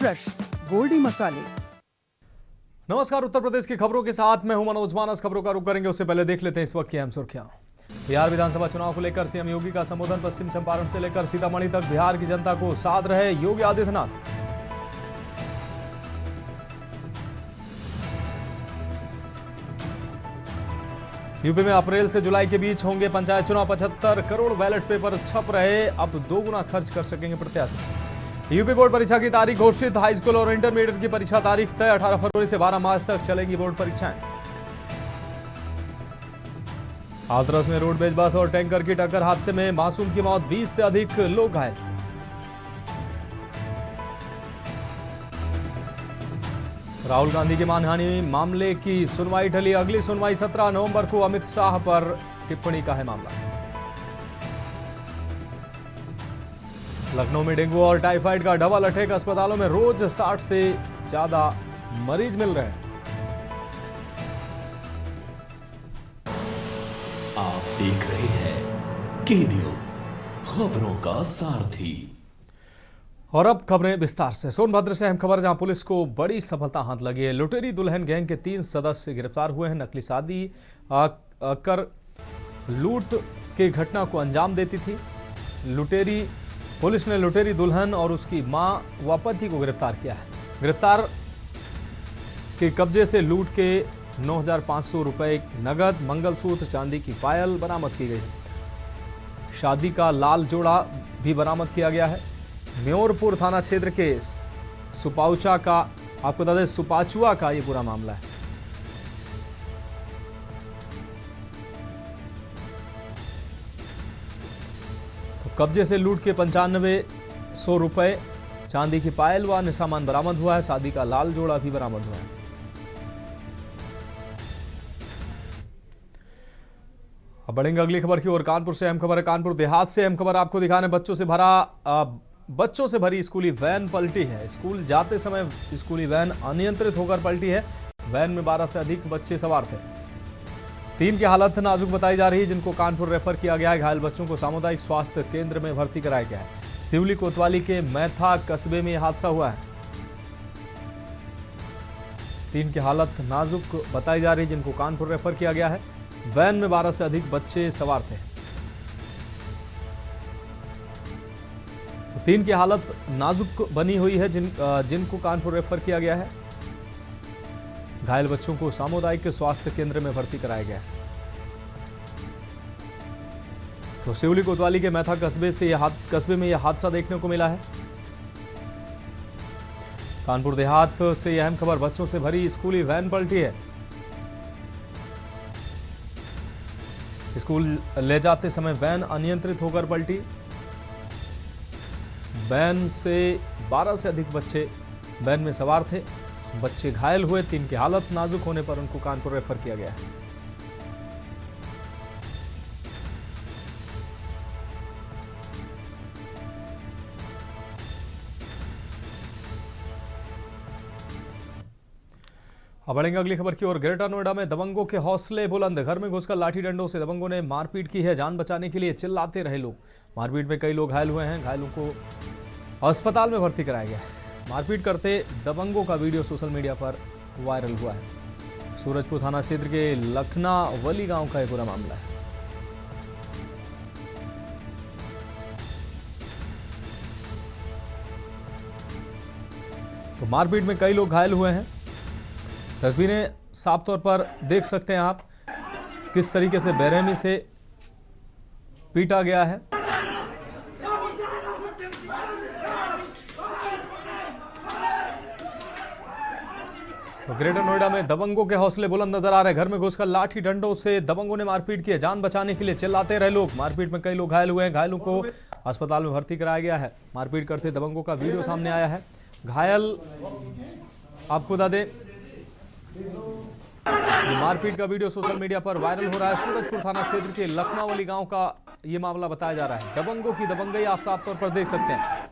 Fresh Goldy मसाले। नमस्कार, उत्तर प्रदेश की खबरों के साथ मैं हूं मनोज मानस। खबरों का रुख करेंगे उससे पहले देख लेते हैं इस वक्त की अहम सुर्खियां। बिहार विधानसभा चुनाव को लेकर सीएम योगी का संबोधन। पश्चिम चंपारण से लेकर सीतामढ़ी तक बिहार की जनता को साध रहे योगी आदित्यनाथ। यूपी में अप्रैल से जुलाई के बीच होंगे पंचायत चुनाव। 75 करोड़ बैलेट पेपर छप रहे, अब 2 गुना खर्च कर सकेंगे प्रत्याशी। यूपी बोर्ड परीक्षा की तारीख घोषित। हाई स्कूल और इंटरमीडिएट की परीक्षा तारीख तय। 18 फरवरी से 12 मार्च तक चलेंगी बोर्ड परीक्षाएं। हाथरस में रोडवेज बस और टैंकर की टक्कर, हादसे में मासूम की मौत, 20 से अधिक लोग घायल। राहुल गांधी की मानहानि मामले की सुनवाई टली। अगली सुनवाई 17 नवंबर को। अमित शाह पर टिप्पणी का है मामला। लखनऊ में डेंगू और टाइफाइड का डबल अटैक। अस्पतालों में रोज 60 से ज्यादा मरीज मिल रहे हैं। आप देख रहे हैं के न्यूज, खबरों का सारथी। और अब खबरें विस्तार से। सोनभद्र से अहम खबर, जहां पुलिस को बड़ी सफलता हाथ लगी है। लुटेरी दुल्हन गैंग के 3 सदस्य गिरफ्तार हुए हैं। नकली शादी कर लूट की घटना को अंजाम देती थी। पुलिस ने लुटेरी दुल्हन और उसकी मां व पति को गिरफ्तार किया है। गिरफ्तार के कब्जे से लूट के 9,500 रुपए नगद, मंगलसूत्र, चांदी की पायल बरामद की गई है। शादी का लाल जोड़ा भी बरामद किया गया है। म्योरपुर थाना क्षेत्र के सुपाचुआ का ये पूरा मामला है। तो कब्जे से लूट के 9500 रुपए, चांदी की पायल व अन्य सामान बरामद हुआ है। शादी का लाल जोड़ा भी बरामद हुआ है। अब बढ़ेंगे अगली खबर की ओर। कानपुर से अहम खबर है। कानपुर देहात से अहम खबर आपको दिखाने। बच्चों से भरी स्कूली वैन पलटी है। स्कूल जाते समय स्कूली वैन अनियंत्रित होकर पलटी है। वैन में 12 से अधिक बच्चे सवार थे। 3 की हालत नाजुक बताई जा रही है, जिनको कानपुर रेफर किया गया है। घायल बच्चों को सामुदायिक स्वास्थ्य केंद्र में भर्ती कराया गया है। सिवली कोतवाली के मैथा कस्बे में यह हादसा हुआ है। 3 की हालत नाजुक बताई जा रही है, जिनको कानपुर रेफर किया गया है। वैन में 12 से अधिक बच्चे सवार थे। 3 की हालत नाजुक बनी हुई है, जिनको कानपुर रेफर किया गया है। घायल बच्चों को सामुदायिक स्वास्थ्य केंद्र में भर्ती कराया गया है। तो सिवली कोतवाली के मैथा कस्बे में यह हादसा देखने को मिला है। कानपुर देहात से यह अहम खबर। बच्चों से भरी स्कूली वैन पलटी है। स्कूल ले जाते समय वैन अनियंत्रित होकर पलटी। वैन से 12 से अधिक बच्चे वैन में सवार थे। बच्चे घायल हुए। 3 की हालत नाजुक होने पर उनको कानपुर रेफर किया गया है। अब बढ़ेंगे अगली खबर की ओर। ग्रेटर नोएडा में दबंगों के हौसले बुलंद। घर में घुसकर लाठी डंडों से दबंगों ने मारपीट की है। जान बचाने के लिए चिल्लाते रहे लोग। मारपीट में कई लोग घायल हुए हैं। घायलों को अस्पताल में भर्ती कराया गया है। मारपीट करते दबंगों का वीडियो सोशल मीडिया पर वायरल हुआ है। सूरजपुर थाना क्षेत्र के लखनावली गांव का यह पूरा मामला है। तो मारपीट में कई लोग घायल हुए हैं। तस्वीरें साफ तौर पर देख सकते हैं आप, किस तरीके से बेरहमी से पीटा गया है। तो ग्रेटर नोएडा में दबंगों के हौसले बुलंद नजर आ रहे हैं। घर में घुसकर लाठी डंडों से दबंगों ने मारपीट की है। जान बचाने के लिए चिल्लाते रहे लोग। मारपीट में कई लोग घायल हुए हैं। घायलों को अस्पताल में भर्ती कराया गया है। मारपीट करते दबंगों का वीडियो सामने आया है। घायल आपको बता दें, मारपीट का वीडियो सोशल मीडिया पर वायरल हो रहा है। सूरजपुर थाना क्षेत्र के लखनावली गांव का यह मामला बताया जा रहा है। दबंगों की दबंगई आप साफ तौर पर देख सकते हैं।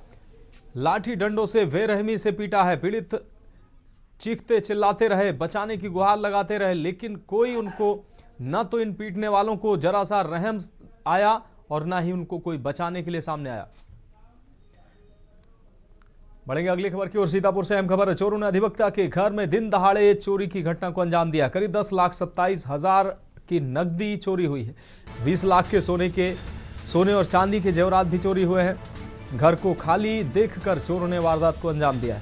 लाठी डंडों से बेरहमी से पीटा है। पीड़ित चीखते चिल्लाते रहे, बचाने की गुहार लगाते रहे, लेकिन कोई उनको, न तो इन पीटने वालों को जरा सा रहम आया और ना ही उनको कोई बचाने के लिए सामने आया। बढ़ेंगे अगली खबर की ओर। सीतापुर से अहम खबर। चोरों ने अधिवक्ता के घर में दिन दहाड़े चोरी की घटना को अंजाम दिया। करीब 10,27,000 की नकदी चोरी हुई है। 20 लाख के सोने और चांदी के जेवरात भी चोरी हुए हैं। घर को खाली देखकर चोरों ने वारदात को अंजाम दिया है।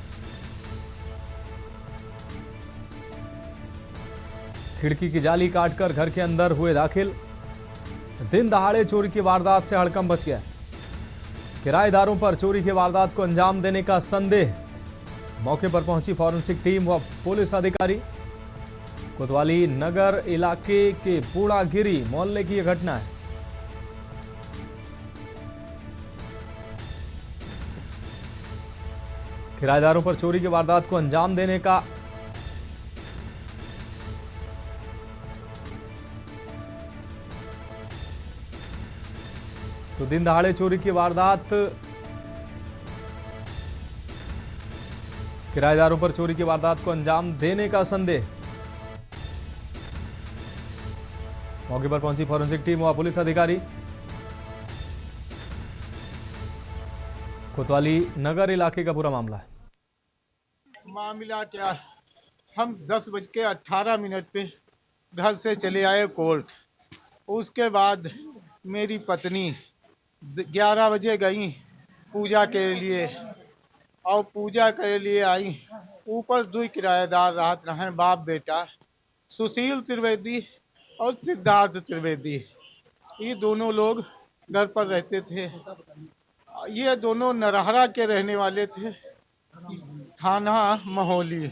खिड़की की जाली काटकर घर के अंदर हुए दाखिल। दिन दहाड़े चोरी की वारदात से हड़कंप मच गया। किराएदारों पर चोरी की वारदात को अंजाम देने का संदेह। मौके पर पहुंची फॉरेंसिक टीम व पुलिस अधिकारी। कोतवाली नगर इलाके के पूर्णागिरी मोहल्ले की यह घटना है। किराएदारों पर चोरी की वारदात को अंजाम देने का तो दिन दहाड़े चोरी की वारदात। किराएदारों पर चोरी की वारदात को अंजाम देने का संदेह। मौके पर पहुंची फॉरेंसिक टीम व पुलिस अधिकारी। कोतवाली नगर इलाके का पूरा मामला है। मामला क्या, हम 10:18 पे घर से चले आए कोर्ट। उसके बाद मेरी पत्नी 11 बजे गई पूजा के लिए, और पूजा के लिए आई। ऊपर 2 किराएदार राहत रहे, बाप बेटा, सुशील त्रिवेदी और सिद्धार्थ त्रिवेदी। ये दोनों लोग घर पर रहते थे। ये दोनों नरहरा के रहने वाले थे, थाना महोली।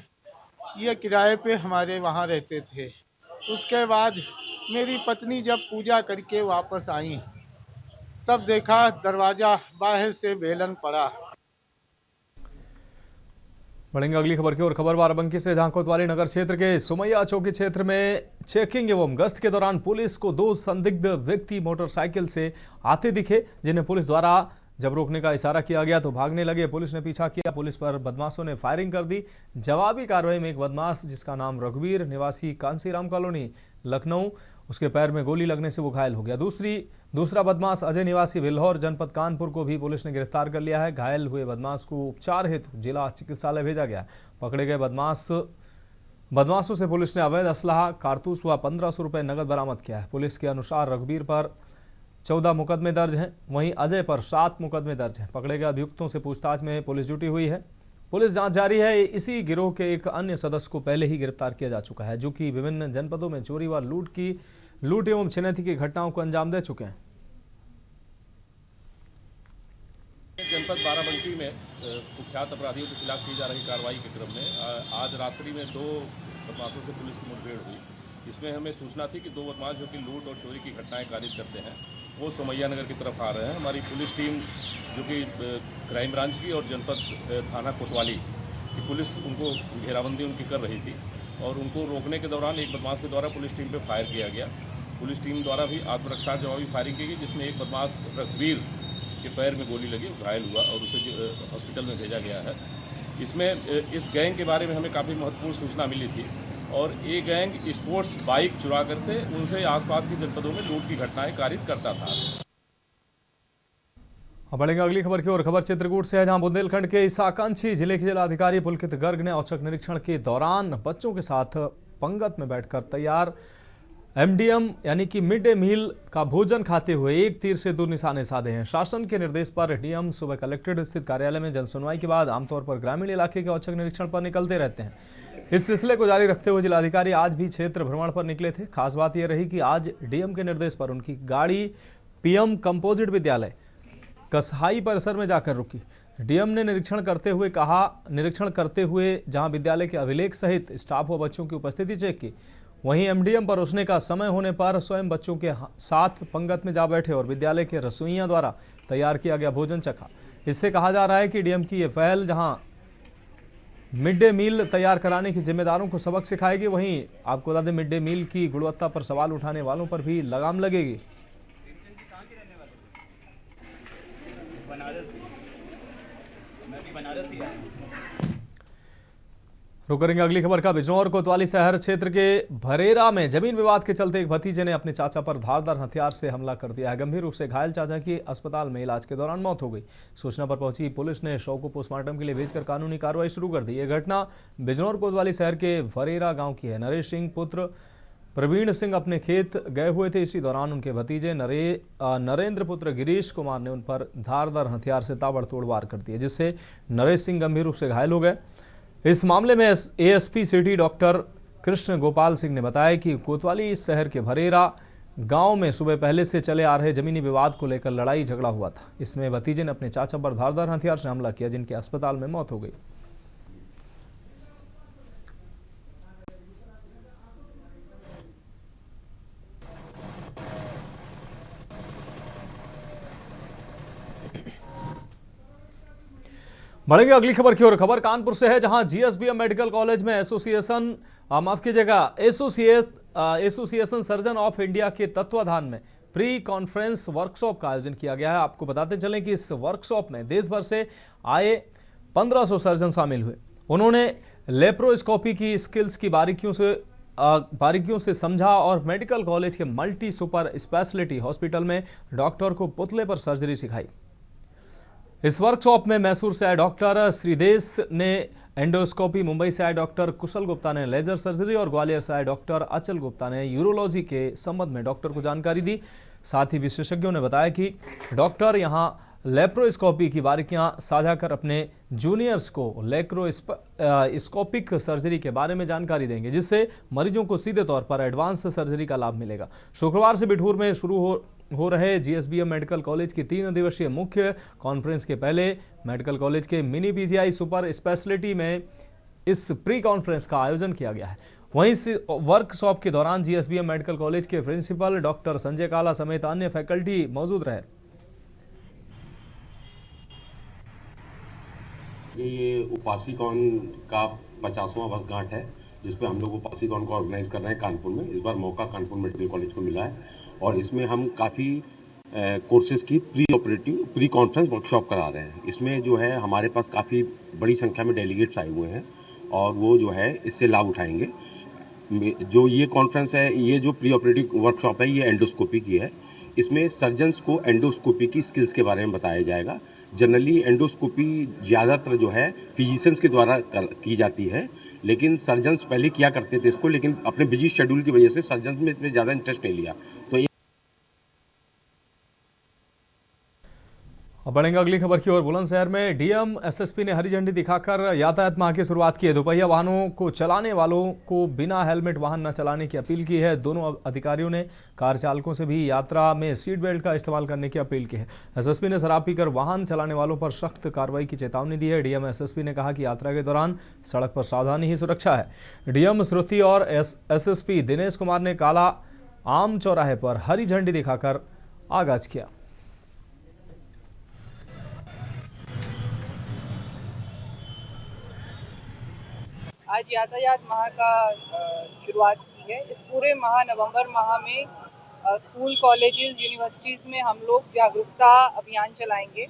ये किराए पे हमारे वहाँ रहते थे। उसके बाद मेरी पत्नी जब पूजा करके वापस आई, तब देखा दरवाजा बाहर से बेलन पड़ा। बढ़ेंगे अगली खबर की ओर। खबर बाराबंकी से, जहां कोतवाली नगर क्षेत्र के सुमैया चौकी क्षेत्र में चेकिंग एवं गश्त के दौरान पुलिस को 2 संदिग्ध व्यक्ति मोटरसाइकिल से आते दिखे, जिन्हें पुलिस द्वारा जब रोकने का इशारा किया गया तो भागने लगे। पुलिस ने पीछा किया। पुलिस पर बदमाशों ने फायरिंग कर दी। जवाबी कार्रवाई में एक बदमाश, जिसका नाम रघुवीर निवासी कांसीराम कॉलोनी लखनऊ, उसके पैर में गोली लगने से वो घायल हो गया। दूसरा बदमाश अजय निवासी बिल्हौर जनपद कानपुर को भी पुलिस ने गिरफ्तार कर लिया है। घायल हुए बदमाश को उपचार हेतु जिला चिकित्सालय भेजा गया। पकड़े गए बदमाशों से पुलिस ने अवैध असलाह, कारतूस व 1500 रुपये नकद बरामद किया है। पुलिस के अनुसार रघुवीर पर 14 मुकदमे दर्ज हैं, वहीं अजय पर 7 मुकदमे दर्ज हैं। पकड़े गए अभियुक्तों से पूछताछ में पुलिस जुटी हुई है। पुलिस जांच जारी है। इसी गिरोह के एक अन्य सदस्य को पहले ही गिरफ्तार किया जा चुका है, जो कि विभिन्न जनपदों में चोरी व लूट एवं छिनैती की घटनाओं को अंजाम दे चुके हैं। जनपद बाराबंकी में कुख्यात अपराधियों के खिलाफ की जा रही कार्रवाई के क्रम में आज रात्रि में 2 बदमाशों से पुलिस की मुठभेड़ हुई। इसमें हमें सूचना थी कि 2 बदमाश जो कि लूट और चोरी की घटनाएं कारित करते हैं, वो सुमैया नगर की तरफ आ रहे हैं। हमारी पुलिस टीम जो कि क्राइम ब्रांच की और जनपद थाना कोतवाली की पुलिस उनको घेराबंदी उनकी कर रही थी, और उनको रोकने के दौरान एक बदमाश के द्वारा पुलिस टीम पर फायर किया गया। पुलिस टीम द्वारा भी आत्मरक्षा जवाबी फायरिंग की गई, जिसमें एक बदमाश रघुवीर के पैर में गोली लगी, घायल हुआ और उसे हॉस्पिटल में भेजा गया है। इसमें इस गैंग के बारे में हमें काफ़ी महत्वपूर्ण सूचना मिली थी, और ये गैंग स्पोर्ट्स बाइक चुरा कर से उनसे आसपास के जनपदों में लूट की घटनाएं कारित करता था। अब बढ़ेंगे अगली खबर की ओर। खबर चित्रकूट से है, जहां बुंदेलखंड के साकांक्षी जिले के जिलाधिकारी पुलकित गर्ग ने औचक निरीक्षण के दौरान बच्चों के साथ पंगत में बैठकर तैयार एमडीएम यानी कि मिड डे मील का भोजन खाते हुए एक तीर से 2 निशाने साधे हैं। शासन के निर्देश पर डीएम सुबह कलेक्ट्रेट स्थित कार्यालय में जनसुनवाई के बाद आमतौर पर ग्रामीण इलाके के औचक निरीक्षण पर निकलते रहते हैं। इस सिलसिले को जारी रखते हुए जिलाधिकारी आज भी क्षेत्र भ्रमण पर निकले थे। खास बात यह रही कि आज डीएम के निर्देश पर उनकी गाड़ी पीएम कंपोजिट विद्यालय कसहाई परिसर में जाकर रुकी। डीएम ने निरीक्षण करते हुए जहां विद्यालय के अभिलेख सहित स्टाफ व बच्चों की उपस्थिति चेक की, वहीं एमडीएम परोसने का समय होने पर स्वयं बच्चों के साथ पंगत में जा बैठे और विद्यालय के रसोइयों द्वारा तैयार किया गया भोजन चखा। इससे कहा जा रहा है कि डीएम की यह पहल जहां मिड डे मील तैयार कराने की जिम्मेदारों को सबक सिखाएगी, वहीं आपको बता दें मिड डे मील की गुणवत्ता पर सवाल उठाने वालों पर भी लगाम लगेगी। रुक करेंगे अगली खबर का। बिजनौर कोतवाली शहर क्षेत्र के भरेरा में जमीन विवाद के चलते एक भतीजे ने अपने चाचा पर धारदार हथियार से हमला कर दिया है। गंभीर रूप से घायल चाचा की अस्पताल में इलाज के दौरान मौत हो गई। सूचना पर पहुंची पुलिस ने शव को पोस्टमार्टम के लिए भेजकर कानूनी कार्रवाई शुरू कर दी। यह घटना बिजनौर कोतवाली शहर के भरेरा गाँव की है। नरेश सिंह पुत्र प्रवीण सिंह अपने खेत गए हुए थे। इसी दौरान उनके भतीजे नरेंद्र पुत्र गिरीश कुमार ने उन पर धारदार हथियार से ताबड़तोड़ वार कर दिए, जिससे नरेश सिंह गंभीर रूप से घायल हो गए। इस मामले में ASP city doctor Krishna Gopal Singh ने बताया कि कोतवाली शहर के भरेरा गांव में सुबह पहले से चले आ रहे जमीनी विवाद को लेकर लड़ाई झगड़ा हुआ था। इसमें भतीजे ने अपने चाचा पर धारदार हथियार से हमला किया, जिनके अस्पताल में मौत हो गई। बढ़ेंगे अगली खबर की ओर। खबर कानपुर से है, जहां जीएसबीएम मेडिकल कॉलेज में एसोसिएशन सर्जन ऑफ इंडिया के तत्वाधान में प्री कॉन्फ्रेंस वर्कशॉप का आयोजन किया गया है। आपको बताते चलें कि इस वर्कशॉप में देश भर से आए 1500 सर्जन शामिल हुए। उन्होंने लेप्रोस्कोपी की स्किल्स की बारीकियों से समझा और मेडिकल कॉलेज के मल्टी सुपर स्पेशलिटी हॉस्पिटल में डॉक्टर को पुतले पर सर्जरी सिखाई। इस वर्कशॉप में मैसूर से आए डॉक्टर श्रीदेश ने एंडोस्कोपी, मुंबई से आए डॉक्टर कुशल गुप्ता ने लेजर सर्जरी और ग्वालियर से आए डॉक्टर अचल गुप्ता ने यूरोलॉजी के संबंध में डॉक्टर को जानकारी दी। साथ ही विशेषज्ञों ने बताया कि डॉक्टर यहां लेप्रोस्कोपी की बारीकियां साझा कर अपने जूनियर्स को लेप्रोस्कोपिक सर्जरी के बारे में जानकारी देंगे, जिससे मरीजों को सीधे तौर पर एडवांस सर्जरी का लाभ मिलेगा। शुक्रवार से बिठूर में शुरू हो रहे जीएसबीएम मेडिकल कॉलेज की 3 दिवसीय मुख्य कॉन्फ्रेंस के पहले मेडिकल कॉलेज के मिनी पीजीआई सुपर स्पेशलिटी में इस प्री कॉन्फ्रेंस का आयोजन किया गया है। वहीं वर्कशॉप के दौरान जीएसबीएम मेडिकल कॉलेज के प्रिंसिपल डॉक्टर संजय काला समेत अन्य फैकल्टी मौजूद रहे। ये उपासीकॉन का 50वां वर्षगांठ है, जिसपे हम लोग उपासीकॉन को ऑर्गेनाइज कर रहे हैं कानपुर में। इस बार मौका कानपुर मेडिकल कॉलेज को मिला है और इसमें हम काफ़ी कोर्सेज की प्री कॉन्फ्रेंस वर्कशॉप करा रहे हैं। इसमें जो है हमारे पास काफ़ी बड़ी संख्या में डेलीगेट्स आए हुए हैं और वो जो है इससे लाभ उठाएंगे। जो ये कॉन्फ्रेंस है, ये जो प्री ऑपरेटिव वर्कशॉप है, ये एंडोस्कोपी की है। इसमें सर्जन्स को एंडोस्कोपी की स्किल्स के बारे में बताया जाएगा। जनरली एंडोस्कोपी ज़्यादातर जो है फिजिशियंस के द्वारा की जाती है, लेकिन सर्जन्स पहले किया करते थे इसको, लेकिन अपने बिजी शेड्यूल की वजह से सर्जन्स में इसमें ज़्यादा इंटरेस्ट नहीं लिया। तो अब बढ़ेंगे अगली खबर की ओर। बुलंदशहर में डीएम एसएसपी ने हरी झंडी दिखाकर यातायात माह की शुरुआत की है। दोपहिया वाहनों को चलाने वालों को बिना हेलमेट वाहन न चलाने की अपील की है। दोनों अधिकारियों ने कार चालकों से भी यात्रा में सीट बेल्ट का इस्तेमाल करने की अपील की है। एसएसपी ने शराब पीकर वाहन चलाने वालों पर सख्त कार्रवाई की चेतावनी दी है। डीएम एसएसपी ने कहा कि यात्रा के दौरान सड़क पर सावधानी ही सुरक्षा है। डीएम श्रुति और एसएसपी दिनेश कुमार ने काला आम चौराहे पर हरी झंडी दिखाकर आगाज किया। आज यातायात माह का शुरुआत की है। इस पूरे माह नवंबर माह में स्कूल, कॉलेजेस, यूनिवर्सिटीज़ में हम लोग जागरूकता अभियान चलाएंगे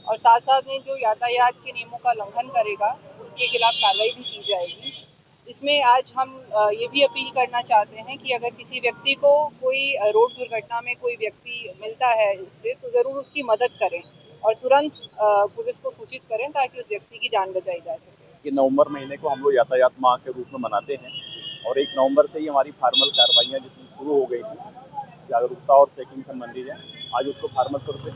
और साथ साथ में जो यातायात के नियमों का उल्लंघन करेगा उसके खिलाफ कार्रवाई भी की जाएगी। इसमें आज हम ये भी अपील करना चाहते हैं कि अगर किसी व्यक्ति को कोई रोड दुर्घटना में कोई व्यक्ति मिलता है इससे, तो ज़रूर उसकी मदद करें और तुरंत पुलिस को सूचित करें ताकि उस व्यक्ति की जान बचाई जा सके। कि नवंबर महीने को हम लोग यातायात माह के रूप में मनाते हैं और 1 नवंबर से ही हमारी फार्मल कार्रवाइयाँ जितनी शुरू हो गई थी जागरूकता और चेकिंग संबंधी है, आज उसको फार्मल तौर पर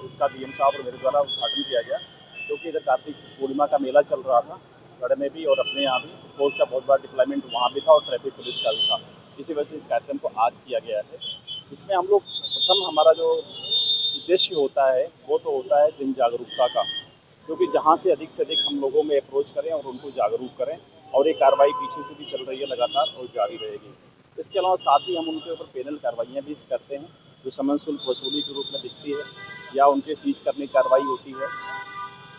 उसका डीएम साहब और मेरे द्वारा उद्घाटन किया गया। क्योंकि इधर कार्तिक पूर्णिमा का मेला चल रहा था, गढ़ में भी और अपने यहाँ भी फोर्स का बहुत बड़ा डिप्लॉयमेंट वहाँ भी था और ट्रैफिक पुलिस का भी था। इसी वजह से इस कार्यक्रम को आज किया गया है। इसमें हम लोग प्रथम हमारा जो उद्देश्य होता है वो तो होता है जन जागरूकता का, क्योंकि जहाँ से अधिक हम लोगों में अप्रोच करें और उनको जागरूक करें, और ये कार्रवाई पीछे से भी चल रही है लगातार और जारी रहेगी। इसके अलावा साथ ही हम उनके ऊपर पैनल कार्रवाइयाँ भी करते हैं जो समन शुल्क वसूली के रूप में दिखती है या उनके सीज करने की कार्रवाई होती है।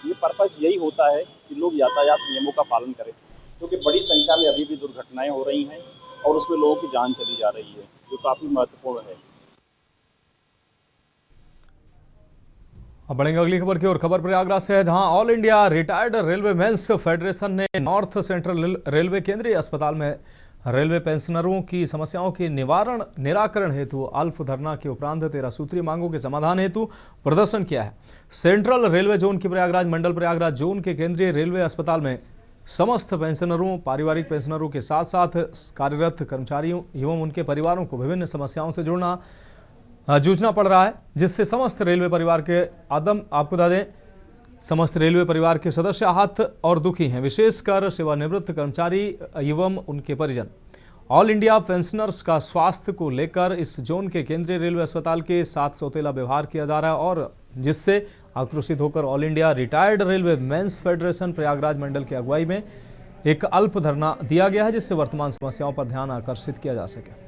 ये पर्पस यही होता है कि लोग यातायात नियमों का पालन करें, क्योंकि बड़ी संख्या में अभी भी दुर्घटनाएँ हो रही हैं और उसमें लोगों की जान चली जा रही है, जो काफ़ी महत्वपूर्ण है। अब बढ़ेंगे अगली खबर की ओर। खबर प्रयागराज से है, जहां all India retired railway men's federation ने नॉर्थ सेंट्रल रेलवे केंद्रीय अस्पताल में रेलवे पेंशनरों की समस्याओं के निराकरण हेतु अल्प धरना के उपरांत 13 सूत्रीय मांगों के समाधान हेतु प्रदर्शन किया है। सेंट्रल रेलवे जोन की प्रयागराज मंडल प्रयागराज जोन के केंद्रीय रेलवे अस्पताल में समस्त पेंशनरों, पारिवारिक पेंशनरों के साथ साथ कार्यरत कर्मचारियों एवं उनके परिवारों को विभिन्न समस्याओं से जूझना पड़ रहा है, जिससे समस्त रेलवे परिवार के आपको बता दें समस्त रेलवे परिवार के सदस्य आहत और दुखी हैं, विशेषकर सेवानिवृत्त कर्मचारी एवं उनके परिजन। ऑल इंडिया पेंशनर्स का स्वास्थ्य को लेकर इस जोन के केंद्रीय रेलवे अस्पताल के साथ सौतेला व्यवहार किया जा रहा है, और जिससे आक्रोशित होकर all India retired railway men's federation Prayagraj मंडल की अगुवाई में एक अल्प धरना दिया गया है, जिससे वर्तमान समस्याओं पर ध्यान आकर्षित किया जा सके।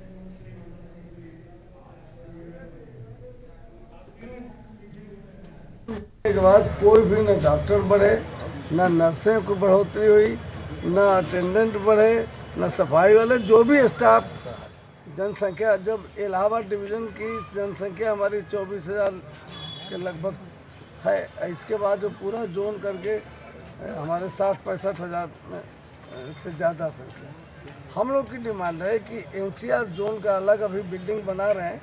के बाद कोई भी न डॉक्टर बढ़े, न नर्सें को बढ़ोतरी हुई, न अटेंडेंट बढ़े, न सफाई वाले, जो भी स्टाफ। जनसंख्या जब इलाहाबाद डिवीज़न की जनसंख्या हमारी 24,000 के लगभग है, इसके बाद जो पूरा जोन करके हमारे 60-65 हज़ार से ज़्यादा संख्या। हम लोग की डिमांड है कि NCR जोन का अलग अभी बिल्डिंग बना रहे हैं,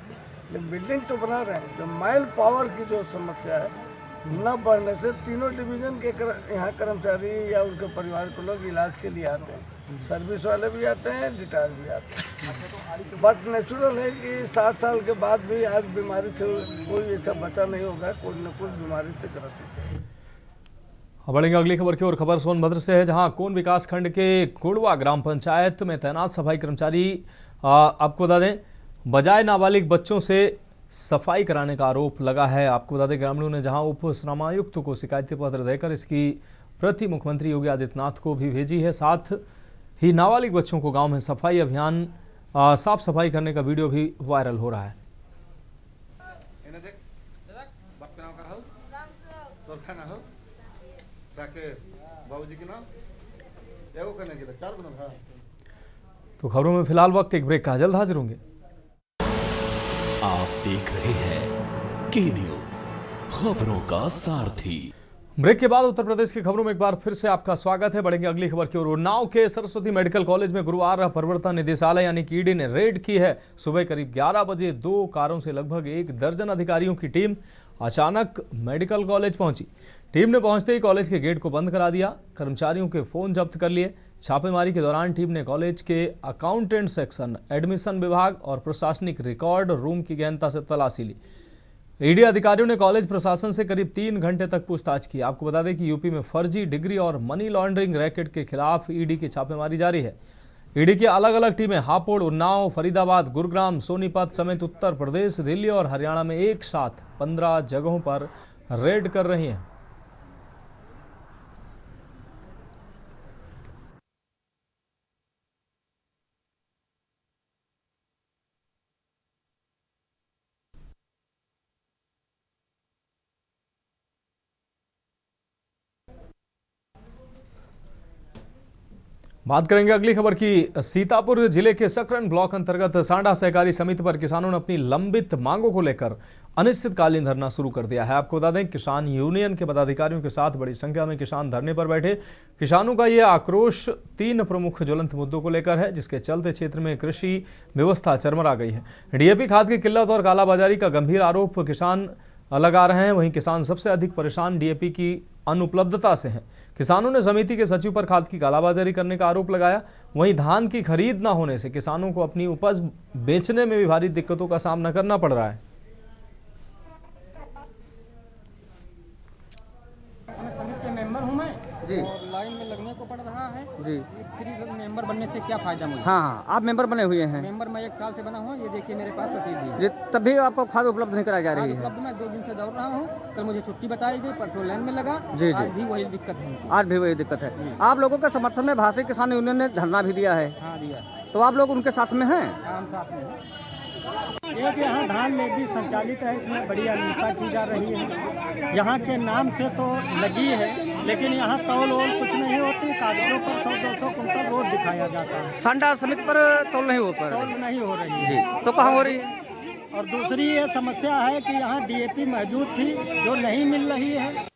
लेकिन बिल्डिंग तो बना रहे हैं, जो मैन पावर की जो समस्या है न बढ़ने से तीनों डिवीज़न के यहाँ कर्मचारी या उनके परिवार को लोग इलाज के लिए आते हैं। सर्विस वाले भी आते हैं, रिटायर भी आते हैं। बट नेचुरल है कि 60 साल के बाद भी आज बीमारी से कोई ऐसा बचा नहीं होगा, कोई न कोई बीमारी से ग्रसित है। बढ़ेंगे अगली खबर की ओर। खबर सोनभद्र से है, जहां कोन विकास खंड के कुड़वा ग्राम पंचायत में तैनात सफाई कर्मचारी आपको बता दें बजाय नाबालिग बच्चों से सफाई कराने का आरोप लगा है। आपको बता दें ग्रामीणों ने जहां उप श्रमायुक्त को शिकायती पत्र देकर इसकी प्रति मुख्यमंत्री योगी आदित्यनाथ को भी भेजी है। साथ ही नाबालिग बच्चों को गांव में सफाई अभियान साफ सफाई करने का वीडियो भी वायरल हो रहा है। तो खबरों में फिलहाल वक्त एक ब्रेक का, जल्द हाजिर होंगे। आप देख रहे हैं के न्यूज, खबरों का सारथी। ब्रेक के बाद उत्तर प्रदेश की खबरों में एक बार फिर से आपका स्वागत है। बढ़ेंगे अगली खबर की ओर। उन्नाव के सरस्वती मेडिकल कॉलेज में गुरुवार प्रवर्तन निदेशालय यानी कि ईडी ने रेड की है। सुबह करीब 11 बजे 2 कारों से लगभग 1 दर्जन अधिकारियों की टीम अचानक मेडिकल कॉलेज पहुंची। टीम ने पहुंचते ही कॉलेज के गेट को बंद करा दिया, कर्मचारियों के फोन जब्त कर लिए। छापेमारी के दौरान टीम ने कॉलेज के अकाउंटेंट सेक्शन, एडमिशन विभाग और प्रशासनिक रिकॉर्ड रूम की गहनता से तलाशी ली। ईडी अधिकारियों ने कॉलेज प्रशासन से करीब 3 घंटे तक पूछताछ की। आपको बता दें कि यूपी में फर्जी डिग्री और मनी लॉन्ड्रिंग रैकेट के खिलाफ ईडी की छापेमारी जारी है। ईडी की अलग अलग टीमें हापुड़, उन्नाव, फरीदाबाद, गुरुग्राम, सोनीपत समेत उत्तर प्रदेश, दिल्ली और हरियाणा में एक साथ 15 जगहों पर रेड कर रही हैं। बात करेंगे अगली खबर की। सीतापुर जिले के सकरन ब्लॉक अंतर्गत सांडा सहकारी समिति पर किसानों ने अपनी लंबित मांगों को लेकर अनिश्चितकालीन धरना शुरू कर दिया है। आपको बता दें किसान यूनियन के पदाधिकारियों के साथ बड़ी संख्या में किसान धरने पर बैठे। किसानों का यह आक्रोश 3 प्रमुख ज्वलंत मुद्दों को लेकर है, जिसके चलते क्षेत्र में कृषि व्यवस्था चरमरा गई है। डीएपी खाद की किल्लत और कालाबाजारी का गंभीर आरोप किसान लगा रहे हैं। वहीं किसान सबसे अधिक परेशान डीएपी की अनुपलब्धता से हैं। किसानों ने समिति के सचिव पर खाद की कालाबाजारी करने का आरोप लगाया। वहीं धान की खरीद न होने से किसानों को अपनी उपज बेचने में भी भारी दिक्कतों का सामना करना पड़ रहा है। मेंबर हूं मैं जी, और लाइन में लगने को पड़ रहा है जी। फ्री मेंबर बनने से क्या फायदा मुझे? हाँ, आप मेंबर बने हुए हैं। मेंबर मैं 1 साल से बना हुआ, ये देखिए मेरे पास रसीद भी है। तब भी आपको खाद उपलब्ध नहीं कराई जा रही है? मैं 2 दिन से दौड़ रहा हूँ, कल मुझे छुट्टी बताई गई, परसों लाइन में लगा जी। आज भी वही दिक्कत है, आज भी वही दिक्कत है। आप लोगों के समर्थन में भारतीय किसान यूनियन ने धरना भी दिया है? हाँ दिया। तो आप लोग उनके साथ में हैं? हम साथ में हैं। एक यहाँ धान में भी संचालित है, इसमें बड़ी अनियमितता की जा रही है। यहाँ के नाम से तो लगी है, लेकिन यहाँ तौल वोल कुछ नहीं होती। कागजों पर 100-200 कुंटल रोज दिखाया जाता है। सांडा समिति पर तौल नहीं हो रही जी। तो कहाँ हो रही है? और दूसरी ये समस्या है कि यहाँ डीएपी मौजूद थी जो नहीं मिल रही है।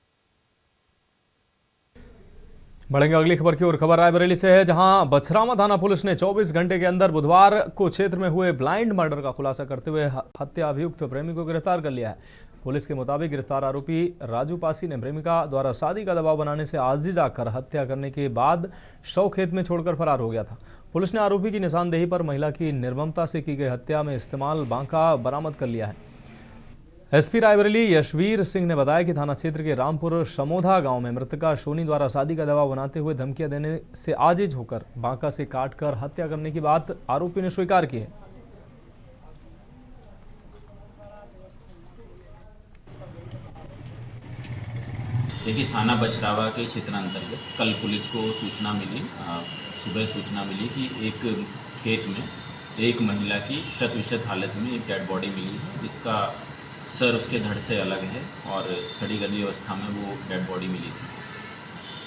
बढ़ेंगे अगली खबर की ओर। खबर रायबरेली से है, जहां बछरामा थाना पुलिस ने 24 घंटे के अंदर बुधवार को क्षेत्र में हुए ब्लाइंड मर्डर का खुलासा करते हुए हत्या अभियुक्त प्रेमी को गिरफ्तार कर लिया है। पुलिस के मुताबिक गिरफ्तार आरोपी राजू पासी ने प्रेमिका द्वारा शादी का दबाव बनाने से आजिज जाकर हत्या करने के बाद शव खेत में छोड़कर फरार हो गया था। पुलिस ने आरोपी की निशानदेही पर महिला की निर्ममता से की गई हत्या में इस्तेमाल बांका बरामद कर लिया है। एसपी रायबरेली यशवीर सिंह ने बताया कि थाना क्षेत्र के रामपुर शमोधा गांव में मृतका सोनी द्वारा शादी का दबाव बनाते हुए धमकियां देने से आजिज होकर बांका से काटकर हत्या करने की बात आरोपी ने स्वीकार की है। देखिए, थाना बछरावा के क्षेत्र अंतर्गत कल पुलिस को सूचना मिली, सुबह सूचना मिली कि एक खेत में एक महिला की शत-विशत हालत में एक डेड बॉडी मिली है, जिसका सर उसके धड़ से अलग है और सड़ी गली अवस्था में वो डेड बॉडी मिली थी।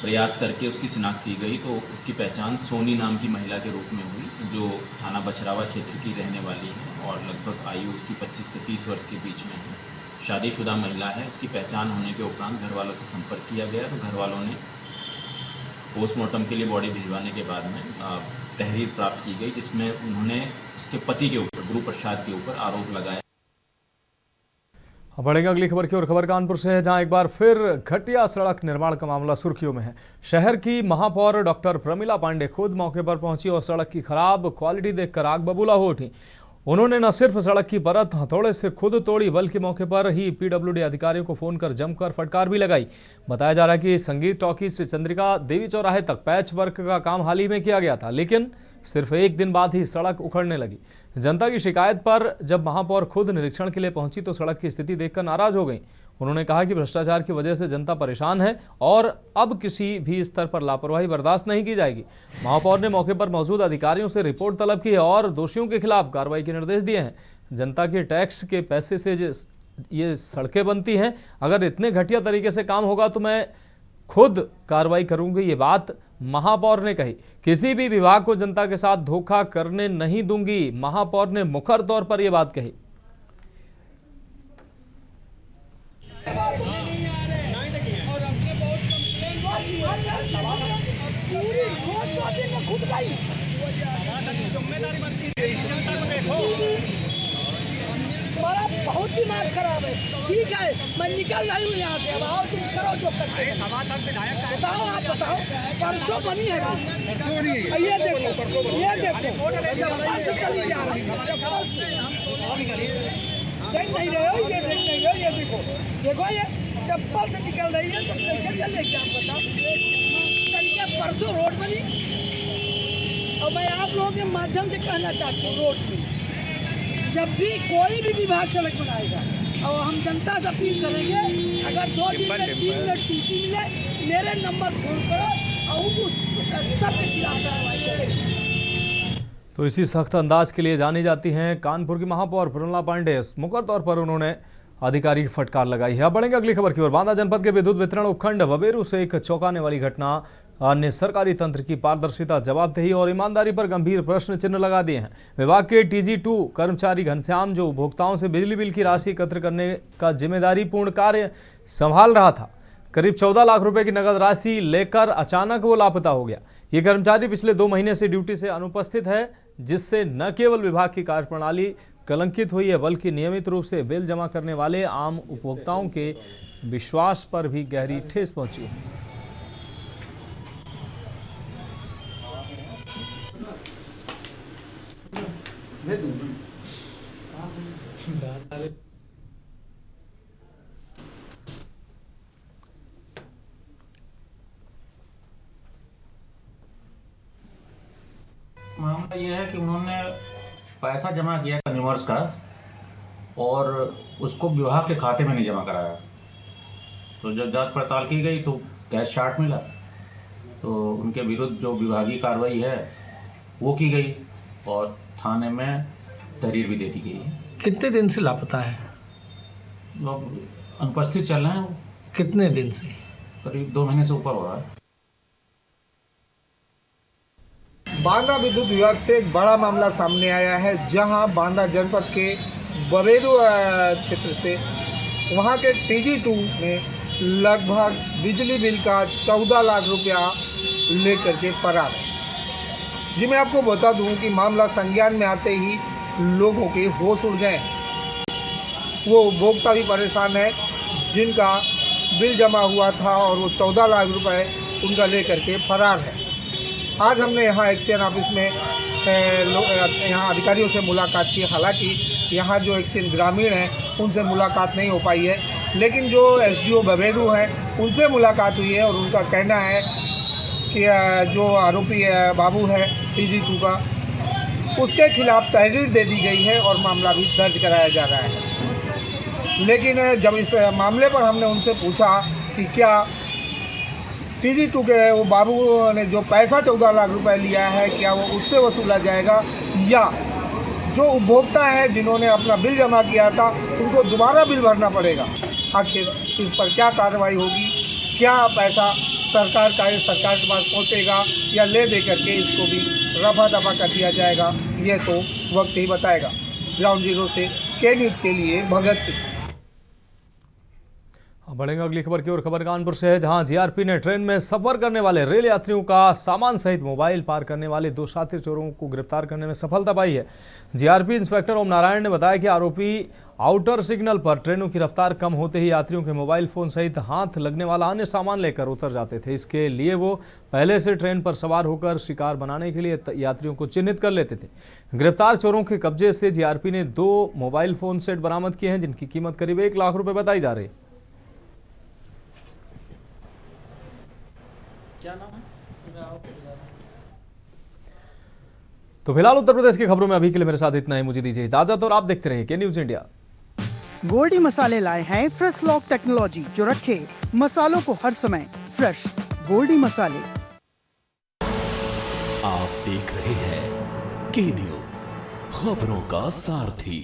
प्रयास करके उसकी शिनाख्त की गई तो उसकी पहचान सोनी नाम की महिला के रूप में हुई, जो थाना बछरावा क्षेत्र की रहने वाली है और लगभग आयु उसकी 25 से 30 वर्ष के बीच में है। शादीशुदा महिला है। उसकी पहचान होने के उपरांत घर वालों से संपर्क किया गया तो घर वालों ने पोस्टमार्टम के लिए बॉडी भिजवाने के बाद में तहरीर प्राप्त की गई, जिसमें उन्होंने उसके पति के ऊपर, गुरु प्रसाद के ऊपर आरोप लगाया। बढ़ेंगे अगली खबर की ओर। खबर कानपुर से है, जहां एक बार फिर घटिया सड़क निर्माण का मामला सुर्खियों में है। शहर की महापौर डॉक्टर प्रमिला पांडे खुद मौके पर पहुंची और सड़क की खराब क्वालिटी देखकर आग बबूला हो उठी। उन्होंने न सिर्फ सड़क की परत हथौड़े से खुद तोड़ी, बल्कि मौके पर ही पीडब्ल्यूडी अधिकारियों को फोन कर जमकर फटकार भी लगाई। बताया जा रहा है कि संगीत टॉकीज से चंद्रिका देवी चौराहे तक पैच वर्क का काम हाल ही में किया गया था, लेकिन सिर्फ एक दिन बाद ही सड़क उखड़ने लगी। जनता की शिकायत पर जब महापौर खुद निरीक्षण के लिए पहुंची तो सड़क की स्थिति देखकर नाराज हो गई। उन्होंने कहा कि भ्रष्टाचार की वजह से जनता परेशान है और अब किसी भी स्तर पर लापरवाही बर्दाश्त नहीं की जाएगी। महापौर ने मौके पर मौजूद अधिकारियों से रिपोर्ट तलब की है और दोषियों के खिलाफ कार्रवाई के निर्देश दिए हैं। जनता के टैक्स के पैसे से ये सड़कें बनती हैं, अगर इतने घटिया तरीके से काम होगा तो मैं खुद कार्रवाई करूंगी, ये बात महापौर ने कही। किसी भी विभाग को जनता के साथ धोखा करने नहीं दूंगी, महापौर ने मुखर तौर पर यह बात कही। बहुत दिमाग खराब है। ठीक है, मैं निकल रही हूँ यहाँ से। अब आओ, तुम करो जो करते हो। बताओ, आप बताओ, परसों बनी है। ये देखो, ये देखो, परसों चली जा रही है। देख नहीं रहे हो, ये देख नहीं हो, ये देखो, देखो, ये चप्पल से निकल रही है तो कैसे चलेगी आप बताओ। तरीके परसों रोड बनी और मैं आप लोगों के माध्यम से कहना चाहती हूँ, रोड में जब भी कोई भी विभाग सड़क बनाएगा और हम जनता से अपील करेंगे, अगर 2 दिन में 3 मिनट छुट्टी मिले, मेरे नंबर फोन करो और उस सबके खिलाफ कार्रवाई करेंगे। तो इसी सख्त अंदाज के लिए जानी जाती हैं कानपुर की महापौर प्रमिला पांडे। मुखर तौर पर उन्होंने अधिकारी की फटकार लगाई है। अब बढ़ेंगे अगली खबर की ओर। बांदा जनपद के विद्युत वितरण उपखंड बबेरू से एक चौंकाने वाली घटना ने सरकारी तंत्र की पारदर्शिता, जवाबदेही और ईमानदारी पर गंभीर प्रश्न चिन्ह लगा दिए हैं। विभाग के TG2 कर्मचारी घनश्याम, जो उपभोक्ताओं से बिजली बिल की राशि एकत्र करने का जिम्मेदारीपूर्ण कार्य संभाल रहा था, करीब 14 लाख रुपए की नगद राशि लेकर अचानक वो लापता हो गया। ये कर्मचारी पिछले 2 महीने से ड्यूटी से अनुपस्थित है, जिससे न केवल विभाग की कार्यप्रणाली कलंकित हुई है, बल्कि नियमित रूप से बिल जमा करने वाले आम उपभोक्ताओं के विश्वास पर भी गहरी ठेस पहुंची है। मामला यह है कि उन्होंने पैसा जमा किया कंज्यूमर्स का और उसको विभाग के खाते में नहीं जमा कराया। तो जब जांच पड़ताल की गई तो कैश शार्ट मिला, तो उनके विरुद्ध जो विभागीय कार्रवाई है वो की गई और थाने में तहरीर भी दे दी गई है। कितने दिन से लापता है? अनुपस्थित चल रहे हैं वो। कितने दिन से? करीब 2 महीने से ऊपर हो रहा है। बांदा विद्युत विभाग से एक बड़ा मामला सामने आया है, जहां बांदा जनपद के बबेरू क्षेत्र से वहाँ के TG2 में लगभग बिजली बिल का 14 लाख रुपया लेकर के फरार है। जी मैं आपको बता दूं कि मामला संज्ञान में आते ही लोगों के होश उड़ गए। वो उपभोक्ता भी परेशान है जिनका बिल जमा हुआ था और वो 14 लाख रुपए उनका लेकर के फरार है। आज हमने यहाँ एक्शन ऑफिस में यहाँ अधिकारियों से मुलाकात की। हालांकि यहाँ जो एक्शन ग्रामीण हैं उनसे मुलाकात नहीं हो पाई है, लेकिन जो SDO बबेरू हैं उनसे मुलाकात हुई है और उनका कहना है कि जो आरोपी बाबू है TG2 का, उसके खिलाफ तहरीर दे दी गई है और मामला भी दर्ज कराया जा रहा है। लेकिन जब इस मामले पर हमने उनसे पूछा कि क्या TG2 के वो बाबू ने जो पैसा 14 लाख रुपए लिया है क्या वो उससे वसूला जाएगा या जो उपभोक्ता है जिन्होंने अपना बिल जमा किया था उनको दोबारा बिल भरना पड़ेगा। आखिर इस पर क्या कार्रवाई होगी, क्या पैसा सरकार के पास पहुंचेगा या ले दे करके इसको भी रफा दफा कर दिया जाएगा, ये तो वक्त ही बताएगा। ग्राउंड जीरो से के न्यूज़ के लिए भगत सिंह। बढ़ेंगे अगली खबर की ओर। खबर कानपुर से है, जहां जीआरपी ने ट्रेन में सफर करने वाले रेल यात्रियों का सामान सहित मोबाइल पार करने वाले 2 शातिर चोरों को गिरफ्तार करने में सफलता पाई है। जीआरपी इंस्पेक्टर ओम नारायण ने बताया कि आरोपी आउटर सिग्नल पर ट्रेनों की रफ्तार कम होते ही यात्रियों के मोबाइल फोन सहित हाथ लगने वाला अन्य सामान लेकर उतर जाते थे। इसके लिए वो पहले से ट्रेन पर सवार होकर शिकार बनाने के लिए यात्रियों को चिन्हित कर लेते थे। गिरफ्तार चोरों के कब्जे से जीआरपी ने 2 मोबाइल फोन सेट बरामद किए हैं, जिनकी कीमत करीब 1 लाख रुपए बताई जा रही है। क्या नाम है? तो फिलहाल उत्तर प्रदेश की खबरों में अभी के लिए मेरे साथ इतना ही। मुझे दीजिए इजाजत और आप देखते रहिए के न्यूज़ इंडिया। गोल्डी मसाले लाए हैं फ्रेश लॉक टेक्नोलॉजी, जो रखे मसालों को हर समय फ्रेश। गोल्डी मसाले। आप देख रहे हैं के न्यूज़, खबरों का सारथी।